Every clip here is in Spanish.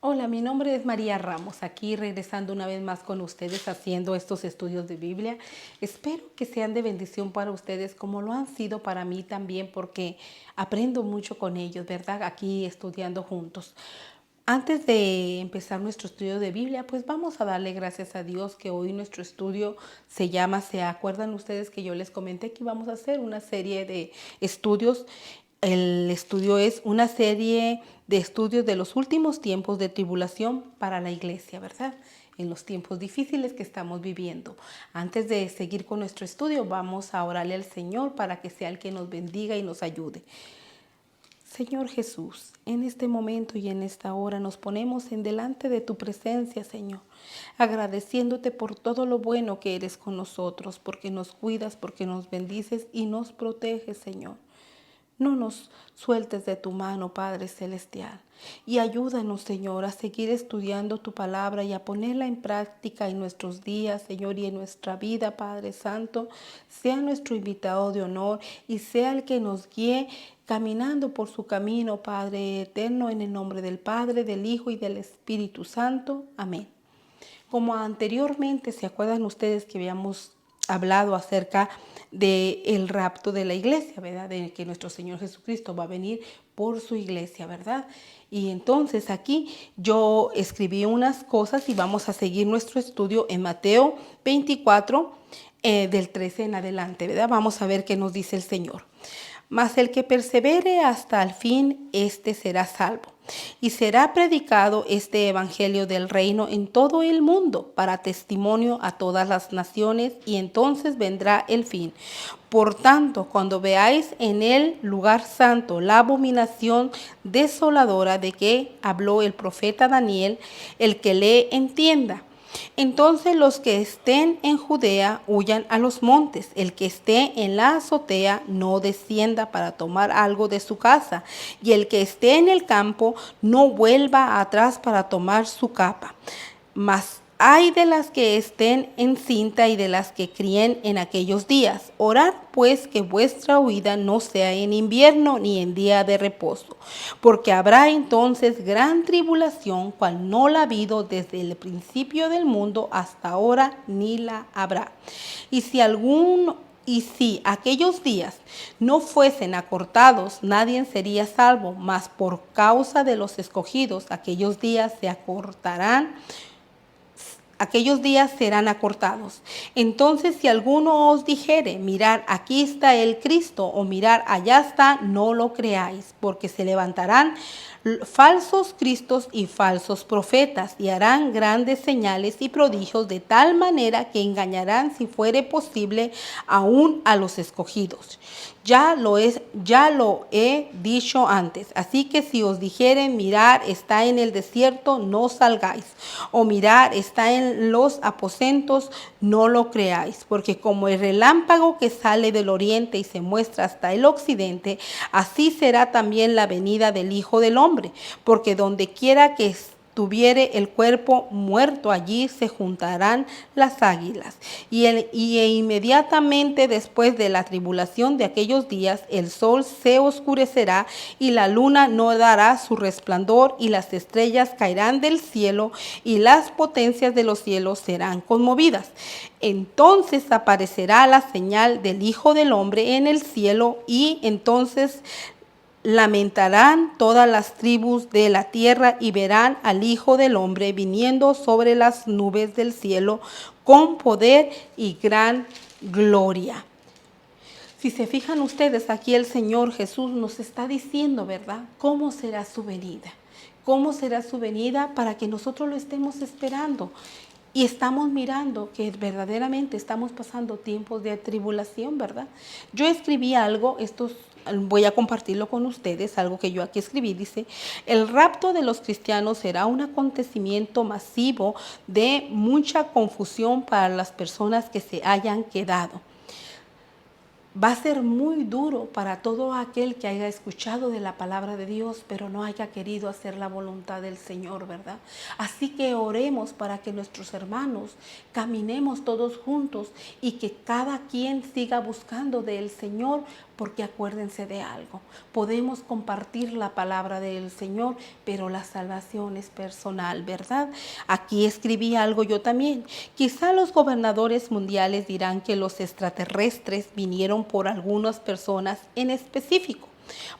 Hola, mi nombre es María Ramos, aquí regresando una vez más con ustedes haciendo estos estudios de Biblia. Espero que sean de bendición para ustedes como lo han sido para mí también porque aprendo mucho con ellos, ¿verdad? Aquí estudiando juntos. Antes de empezar nuestro estudio de Biblia, pues vamos a darle gracias a Dios que hoy nuestro estudio ¿se acuerdan ustedes que yo les comenté que íbamos a hacer una serie de estudios? El estudio es una serie de estudios de los últimos tiempos de tribulación para la iglesia, ¿verdad? En los tiempos difíciles que estamos viviendo. Antes de seguir con nuestro estudio, vamos a orarle al Señor para que sea el que nos bendiga y nos ayude. Señor Jesús, en este momento y en esta hora nos ponemos en delante de tu presencia, Señor, agradeciéndote por todo lo bueno que eres con nosotros, porque nos cuidas, porque nos bendices y nos proteges, Señor. No nos sueltes de tu mano, Padre Celestial, y ayúdanos, Señor, a seguir estudiando tu palabra y a ponerla en práctica en nuestros días, Señor, y en nuestra vida, Padre Santo. Sea nuestro invitado de honor y sea el que nos guíe caminando por su camino, Padre eterno, en el nombre del Padre, del Hijo y del Espíritu Santo. Amén. Como anteriormente, ¿se acuerdan ustedes que habíamos hablado acerca del rapto de la iglesia, ¿verdad? De que nuestro Señor Jesucristo va a venir por su iglesia, ¿verdad? Y entonces aquí yo escribí unas cosas y vamos a seguir nuestro estudio en Mateo 24, del 13 en adelante, ¿verdad? Vamos a ver qué nos dice el Señor. Mas el que persevere hasta el fin, éste será salvo. Y será predicado este evangelio del reino en todo el mundo para testimonio a todas las naciones, y entonces vendrá el fin. Por tanto, cuando veáis en el lugar santo la abominación desoladora de que habló el profeta Daniel, el que lee entienda. Entonces los que estén en Judea huyan a los montes, el que esté en la azotea no descienda para tomar algo de su casa, y el que esté en el campo no vuelva atrás para tomar su capa. Mas ay de las que estén en cinta y de las que críen en aquellos días. Orad pues que vuestra huida no sea en invierno ni en día de reposo, porque habrá entonces gran tribulación, cual no la ha habido desde el principio del mundo hasta ahora, ni la habrá. Y si aquellos días no fuesen acortados, nadie sería salvo, mas por causa de los escogidos, aquellos días serán acortados. Entonces, si alguno os dijere, mirar, aquí está el Cristo, o mirar, allá está, no lo creáis, porque se levantarán falsos cristos y falsos profetas, y harán grandes señales y prodigios, de tal manera que engañarán, si fuere posible, aún a los escogidos. Ya lo he dicho antes. Así que si os dijeren, mirar, está en el desierto, no salgáis. O mirar, está en los aposentos, no lo creáis. Porque como el relámpago que sale del oriente y se muestra hasta el occidente, así será también la venida del Hijo del Hombre. Porque donde quiera que tuviere el cuerpo muerto, allí se juntarán las águilas. Y inmediatamente después de la tribulación de aquellos días, el sol se oscurecerá y la luna no dará su resplandor, y las estrellas caerán del cielo, y las potencias de los cielos serán conmovidas. Entonces aparecerá la señal del Hijo del Hombre en el cielo, y entonces lamentarán todas las tribus de la tierra y verán al Hijo del Hombre viniendo sobre las nubes del cielo con poder y gran gloria. Si se fijan ustedes, aquí el Señor Jesús nos está diciendo, ¿verdad?, cómo será su venida. ¿Cómo será su venida para que nosotros lo estemos esperando? Y estamos mirando que verdaderamente estamos pasando tiempos de tribulación, ¿verdad? Yo escribí algo, voy a compartirlo con ustedes, algo que yo aquí escribí, dice: el rapto de los cristianos será un acontecimiento masivo de mucha confusión para las personas que se hayan quedado. Va a ser muy duro para todo aquel que haya escuchado de la palabra de Dios, pero no haya querido hacer la voluntad del Señor, ¿verdad? Así que oremos para que nuestros hermanos caminemos todos juntos y que cada quien siga buscando del Señor, Porque acuérdense de algo, podemos compartir la palabra del Señor, pero la salvación es personal, ¿verdad? Aquí escribí algo yo también. Quizá los gobernadores mundiales dirán que los extraterrestres vinieron por algunas personas en específico,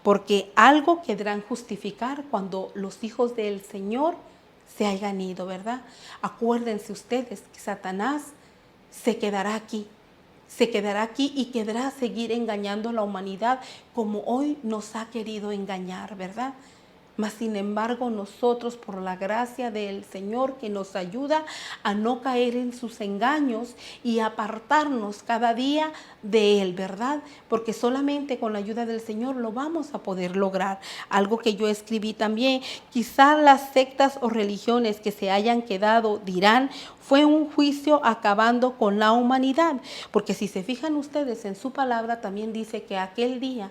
porque algo querrán justificar cuando los hijos del Señor se hayan ido, ¿verdad? Acuérdense ustedes que Satanás se quedará aquí. Se quedará aquí y querrá seguir engañando a la humanidad como hoy nos ha querido engañar, ¿verdad? Mas sin embargo nosotros, por la gracia del Señor que nos ayuda a no caer en sus engaños y apartarnos cada día de Él, ¿verdad? Porque solamente con la ayuda del Señor lo vamos a poder lograr. Algo que yo escribí también, quizás las sectas o religiones que se hayan quedado dirán, fue un juicio acabando con la humanidad. Porque si se fijan ustedes en su palabra, también dice que aquel día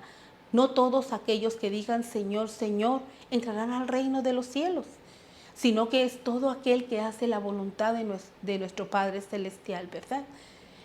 no todos aquellos que digan Señor, Señor, entrarán al reino de los cielos, sino que es todo aquel que hace la voluntad de nuestro Padre Celestial, ¿verdad?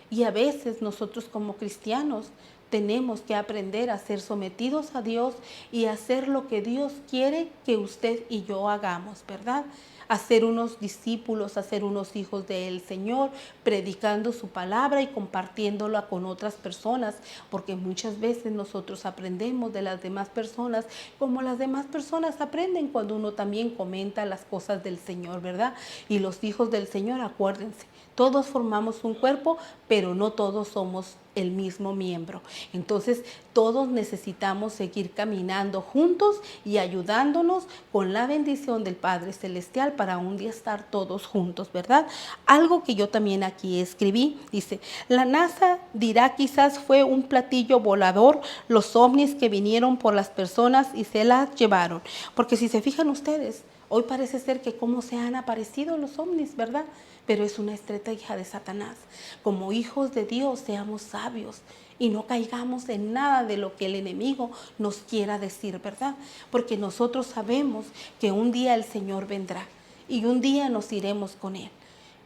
Y a veces nosotros como cristianos tenemos que aprender a ser sometidos a Dios y hacer lo que Dios quiere que usted y yo hagamos, ¿verdad? A ser unos discípulos, a ser unos hijos del Señor, predicando su palabra y compartiéndola con otras personas, porque muchas veces nosotros aprendemos de las demás personas como las demás personas aprenden cuando uno también comenta las cosas del Señor, ¿verdad? Y los hijos del Señor, acuérdense, todos formamos un cuerpo, pero no todos somos el mismo miembro. Entonces, todos necesitamos seguir caminando juntos y ayudándonos con la bendición del Padre Celestial para un día estar todos juntos, ¿verdad? Algo que yo también aquí escribí, dice, la NASA dirá quizás fue un platillo volador, los ovnis que vinieron por las personas y se las llevaron. Porque si se fijan ustedes, hoy parece ser que cómo se han aparecido los ovnis, ¿verdad? Pero es una estrategia de Satanás. Como hijos de Dios, seamos sabios y no caigamos en nada de lo que el enemigo nos quiera decir, ¿verdad? Porque nosotros sabemos que un día el Señor vendrá y un día nos iremos con Él.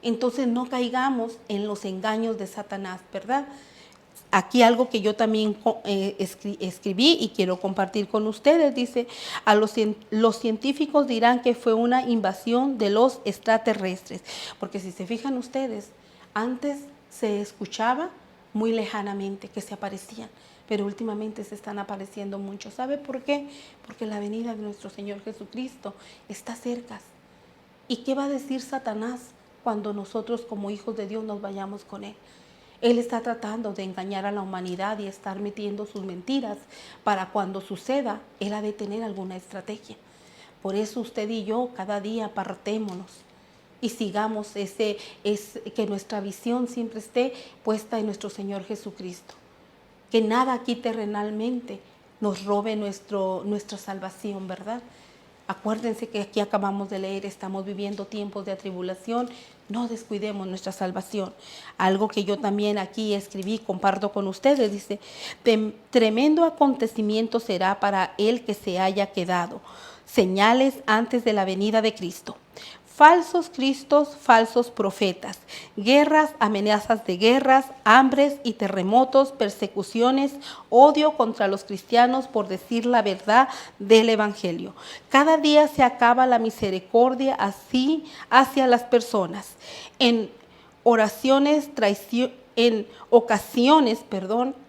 Entonces no caigamos en los engaños de Satanás, ¿verdad? Aquí algo que yo también escribí y quiero compartir con ustedes, dice, los científicos dirán que fue una invasión de los extraterrestres, porque si se fijan ustedes, antes se escuchaba muy lejanamente que se aparecían, pero últimamente se están apareciendo mucho. ¿Sabe por qué? Porque la venida de nuestro Señor Jesucristo está cerca. ¿Y qué va a decir Satanás cuando nosotros como hijos de Dios nos vayamos con Él? Él está tratando de engañar a la humanidad y estar metiendo sus mentiras para cuando suceda, Él ha de tener alguna estrategia. Por eso usted y yo cada día apartémonos y sigamos que nuestra visión siempre esté puesta en nuestro Señor Jesucristo. Que nada aquí terrenalmente nos robe nuestra salvación, ¿verdad? Acuérdense que aquí acabamos de leer, estamos viviendo tiempos de atribulación, no descuidemos nuestra salvación. Algo que yo también aquí escribí, comparto con ustedes, dice, tremendo acontecimiento será para el que se haya quedado, señales antes de la venida de Cristo. Falsos cristos, falsos profetas, guerras, amenazas de guerras, hambres y terremotos, persecuciones, odio contra los cristianos por decir la verdad del Evangelio. Cada día se acaba la misericordia así hacia las personas. En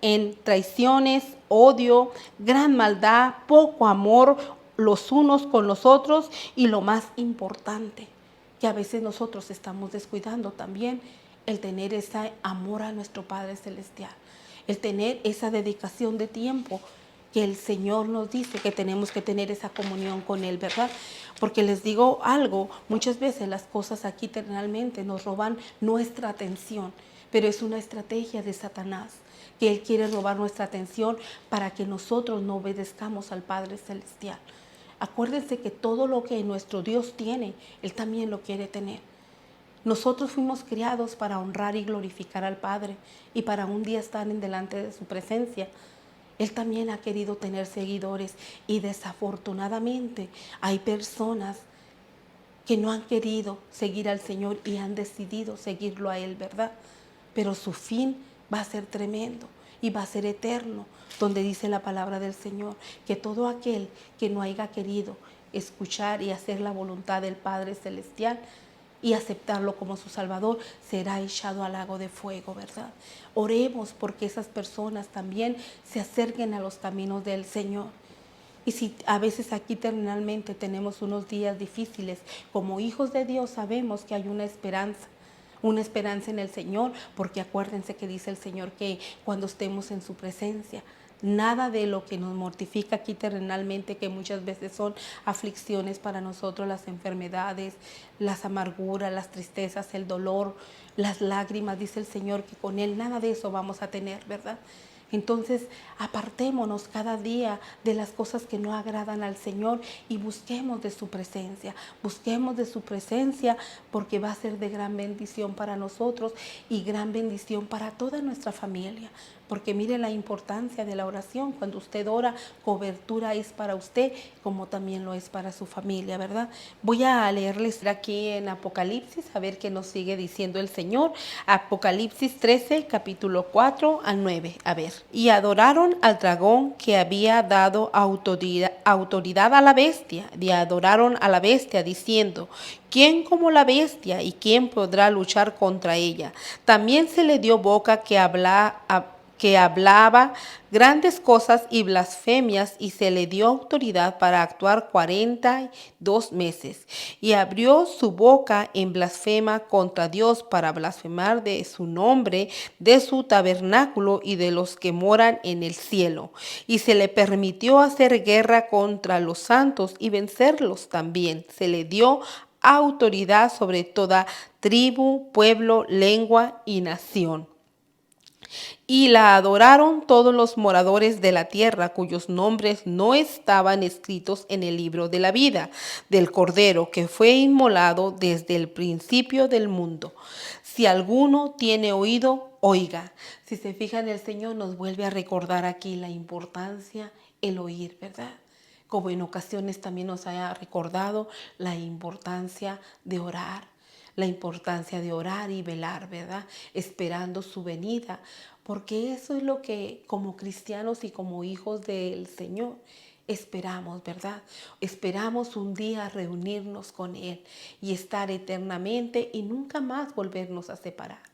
en traiciones, odio, gran maldad, poco amor los unos con los otros y lo más importante, que a veces nosotros estamos descuidando también, el tener ese amor a nuestro Padre Celestial, el tener esa dedicación de tiempo que el Señor nos dice que tenemos que tener esa comunión con Él, ¿verdad? Porque les digo algo, muchas veces las cosas aquí terrenalmente nos roban nuestra atención, pero es una estrategia de Satanás, que Él quiere robar nuestra atención para que nosotros no obedezcamos al Padre Celestial. Acuérdense que todo lo que nuestro Dios tiene, Él también lo quiere tener. Nosotros fuimos criados para honrar y glorificar al Padre y para un día estar en delante de su presencia. Él también ha querido tener seguidores y desafortunadamente hay personas que no han querido seguir al Señor y han decidido seguirlo a Él, ¿verdad? Pero su fin va a ser tremendo. y va a ser eterno, donde dice la palabra del Señor, que todo aquel que no haya querido escuchar y hacer la voluntad del Padre Celestial y aceptarlo como su Salvador, será echado al lago de fuego, ¿verdad? Oremos porque esas personas también se acerquen a los caminos del Señor. Y si a veces aquí terrenalmente tenemos unos días difíciles, como hijos de Dios sabemos que hay una esperanza en el Señor, porque acuérdense que dice el Señor que cuando estemos en su presencia, nada de lo que nos mortifica aquí terrenalmente, que muchas veces son aflicciones para nosotros, las enfermedades, las amarguras, las tristezas, el dolor, las lágrimas, dice el Señor que con Él nada de eso vamos a tener, ¿verdad? Entonces, apartémonos cada día de las cosas que no agradan al Señor y busquemos de su presencia porque va a ser de gran bendición para nosotros y gran bendición para toda nuestra familia. Porque mire la importancia de la oración. Cuando usted ora, cobertura es para usted como también lo es para su familia, ¿verdad? Voy a leerles aquí en Apocalipsis, a ver qué nos sigue diciendo el Señor. Apocalipsis 13, capítulo 4 al 9. A ver. Y adoraron al dragón que había dado autoridad a la bestia. Y adoraron a la bestia diciendo: ¿quién como la bestia y quién podrá luchar contra ella? También se le dio boca que hablaba grandes cosas y blasfemias, y se le dio autoridad para actuar 42 meses. Y abrió su boca en blasfema contra Dios para blasfemar de su nombre, de su tabernáculo y de los que moran en el cielo. Y se le permitió hacer guerra contra los santos y vencerlos también. Se le dio autoridad sobre toda tribu, pueblo, lengua y nación. Y la adoraron todos los moradores de la tierra, cuyos nombres no estaban escritos en el libro de la vida del Cordero, que fue inmolado desde el principio del mundo. Si alguno tiene oído, oiga. Si se fijan, el Señor nos vuelve a recordar aquí la importancia, el oír, ¿verdad? Como en ocasiones también nos haya recordado la importancia de orar. La importancia de orar y velar, ¿verdad? Esperando su venida, porque eso es lo que como cristianos y como hijos del Señor esperamos, ¿verdad? Esperamos un día reunirnos con Él y estar eternamente y nunca más volvernos a separar.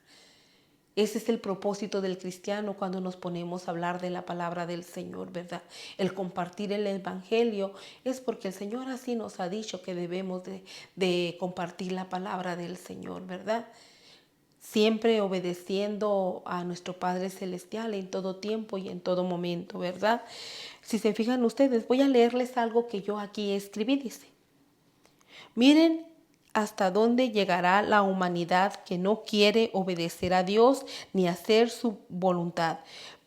Ese es el propósito del cristiano cuando nos ponemos a hablar de la palabra del Señor, ¿verdad? El compartir el evangelio es porque el Señor así nos ha dicho que debemos de compartir la palabra del Señor, ¿verdad? Siempre obedeciendo a nuestro Padre Celestial en todo tiempo y en todo momento, ¿verdad? Si se fijan ustedes, voy a leerles algo que yo aquí escribí, dice: miren hasta dónde llegará la humanidad que no quiere obedecer a Dios ni hacer su voluntad.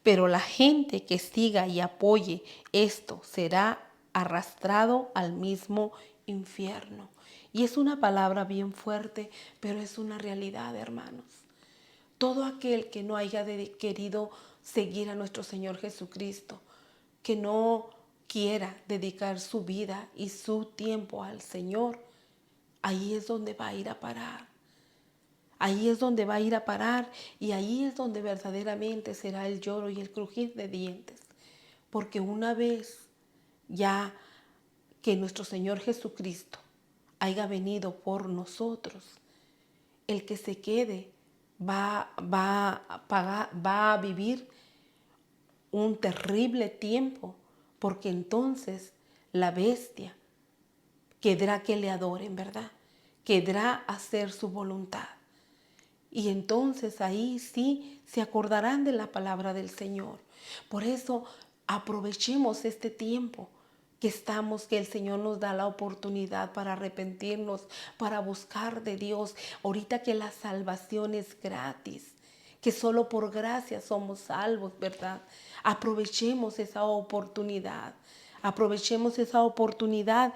Pero la gente que siga y apoye esto será arrastrado al mismo infierno. Y es una palabra bien fuerte, pero es una realidad, hermanos. Todo aquel que no haya querido seguir a nuestro Señor Jesucristo, que no quiera dedicar su vida y su tiempo al Señor, ahí es donde va a ir a parar. Ahí es donde va a ir a parar y ahí es donde verdaderamente será el lloro y el crujir de dientes. Porque una vez ya que nuestro Señor Jesucristo haya venido por nosotros, el que se quede va a vivir un terrible tiempo, porque entonces la bestia quedará que le adoren, ¿verdad? Quedará hacer su voluntad. Y entonces ahí sí se acordarán de la palabra del Señor. Por eso aprovechemos este tiempo que el Señor nos da la oportunidad para arrepentirnos, para buscar de Dios. Ahorita que la salvación es gratis, que solo por gracia somos salvos, ¿verdad? Aprovechemos esa oportunidad. Aprovechemos esa oportunidad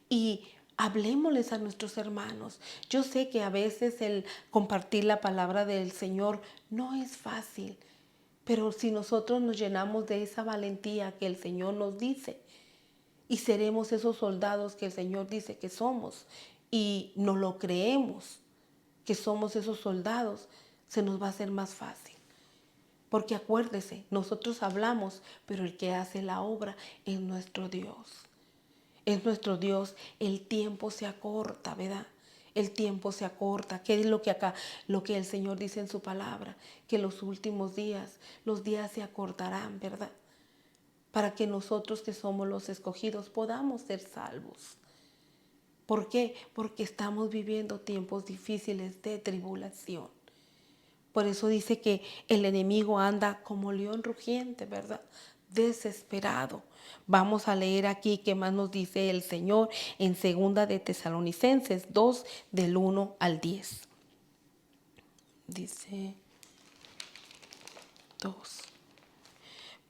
y hablémosles a nuestros hermanos. Yo sé que a veces el compartir la palabra del Señor no es fácil, pero si nosotros nos llenamos de esa valentía que el Señor nos dice y seremos esos soldados que el Señor dice que somos y no lo creemos, que somos esos soldados, se nos va a hacer más fácil. Porque acuérdese, nosotros hablamos, pero el que hace la obra es nuestro Dios. Es nuestro Dios. El tiempo se acorta, ¿verdad? El tiempo se acorta. ¿Qué es lo que el Señor dice en su palabra? Que los últimos días, los días se acortarán, ¿verdad? Para que nosotros que somos los escogidos podamos ser salvos. ¿Por qué? Porque estamos viviendo tiempos difíciles de tribulación. Por eso dice que el enemigo anda como león rugiente, ¿verdad? Desesperado. Vamos a leer aquí qué más nos dice el Señor en 2 de Tesalonicenses 2, del 1 al 10. Dice 2.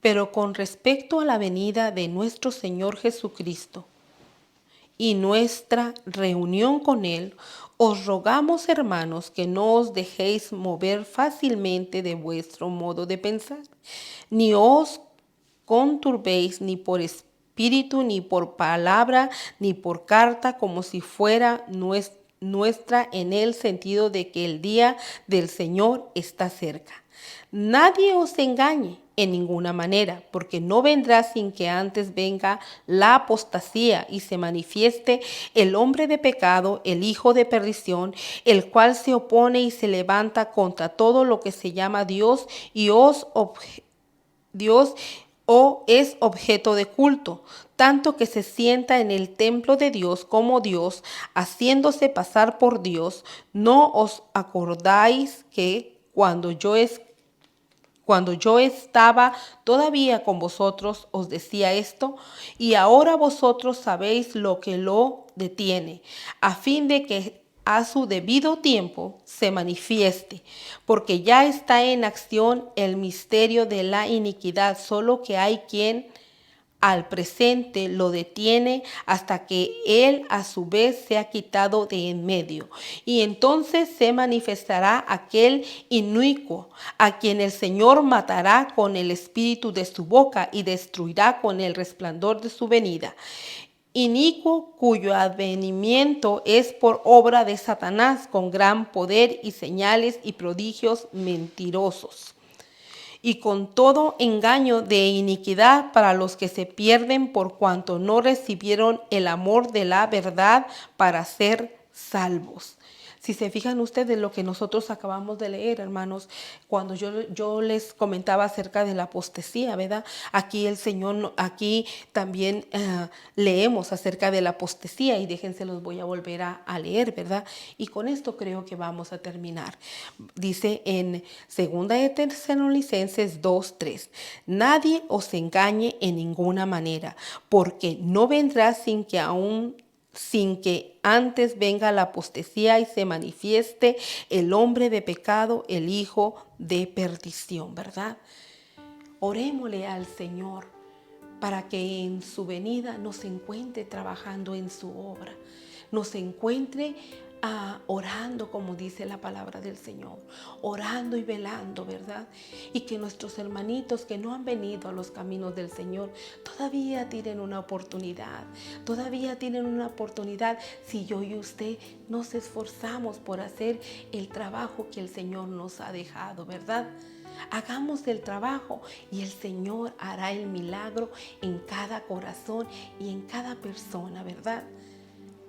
Pero con respecto a la venida de nuestro Señor Jesucristo y nuestra reunión con Él, os rogamos, hermanos, que no os dejéis mover fácilmente de vuestro modo de pensar, ni os conturbéis ni por espíritu, ni por palabra, ni por carta, como si fuera nuestra, en el sentido de que el día del Señor está cerca. Nadie os engañe en ninguna manera, porque no vendrá sin que antes venga la apostasía y se manifieste el hombre de pecado, el hijo de perdición, el cual se opone y se levanta contra todo lo que se llama Dios o es objeto de culto, tanto que se sienta en el templo de Dios como Dios, haciéndose pasar por Dios. ¿No os acordáis que cuando yo estaba todavía con vosotros os decía esto? Y ahora vosotros sabéis lo que lo detiene, a fin de que a su debido tiempo se manifieste, porque ya está en acción el misterio de la iniquidad, solo que hay quien al presente lo detiene hasta que él a su vez se ha quitado de en medio. Y entonces se manifestará aquel inicuo, a quien el Señor matará con el espíritu de su boca y destruirá con el resplandor de su venida. Inicuo, cuyo advenimiento es por obra de Satanás, con gran poder y señales y prodigios mentirosos, y con todo engaño de iniquidad para los que se pierden por cuanto no recibieron el amor de la verdad para ser salvos. Si se fijan ustedes lo que nosotros acabamos de leer, hermanos, cuando yo les comentaba acerca de la apostasía, ¿verdad? Aquí el Señor, aquí también leemos acerca de la apostasía y déjense los voy a volver a leer, ¿verdad? Y con esto creo que vamos a terminar. Dice en 2 de Tesalonicenses 2:3, nadie os engañe en ninguna manera, porque no vendrá sin que antes venga la apostasía y se manifieste el hombre de pecado, el hijo de perdición, ¿verdad? Orémosle al Señor para que en su venida nos encuentre trabajando en su obra, nos encuentre orando, como dice la palabra del Señor, orando y velando, ¿verdad? Y que nuestros hermanitos que no han venido a los caminos del Señor todavía tienen una oportunidad, si yo y usted nos esforzamos por hacer el trabajo que el Señor nos ha dejado, ¿verdad? Hagamos el trabajo y el Señor hará el milagro en cada corazón y en cada persona, ¿verdad?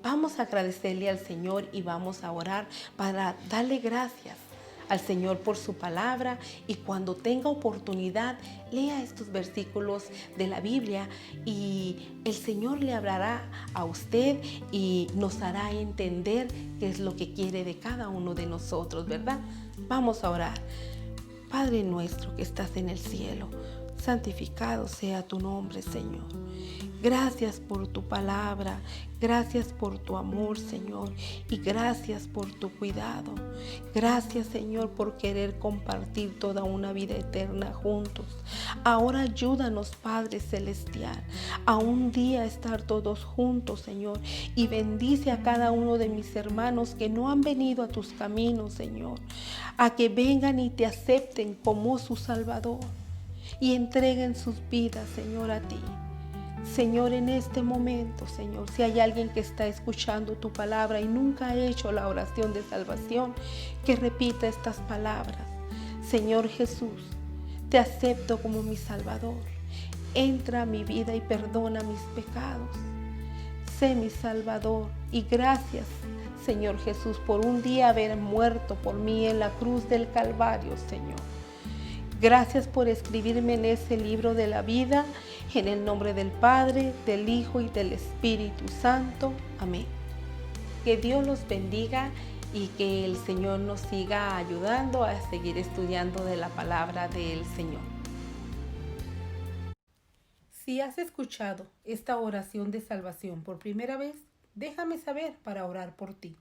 Vamos a agradecerle al Señor y vamos a orar para darle gracias al Señor por su palabra, y cuando tenga oportunidad lea estos versículos de la Biblia y el Señor le hablará a usted y nos hará entender qué es lo que quiere de cada uno de nosotros, ¿verdad? Vamos a orar. Padre nuestro que estás en el cielo, santificado sea tu nombre, Señor. Gracias por tu palabra, gracias por tu amor, Señor, y gracias por tu cuidado. Gracias, Señor, por querer compartir toda una vida eterna juntos. Ahora ayúdanos, Padre Celestial, a un día estar todos juntos, Señor, y bendice a cada uno de mis hermanos que no han venido a tus caminos, Señor, a que vengan y te acepten como su Salvador y entreguen sus vidas, Señor, a ti. Señor, en este momento, Señor, si hay alguien que está escuchando tu palabra y nunca ha hecho la oración de salvación, que repita estas palabras. Señor Jesús, Te acepto como mi Salvador. Entra a mi vida y perdona mis pecados. Sé mi Salvador y gracias, Señor Jesús, por un día haber muerto por mí en la cruz del Calvario, Señor. Gracias por escribirme en ese libro de la vida, en el nombre del Padre, del Hijo y del Espíritu Santo. Amén. Que Dios los bendiga y que el Señor nos siga ayudando a seguir estudiando de la palabra del Señor. Si has escuchado esta oración de salvación por primera vez, déjame saber para orar por ti.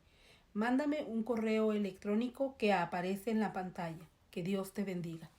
Mándame un correo electrónico que aparece en la pantalla. Que Dios te bendiga.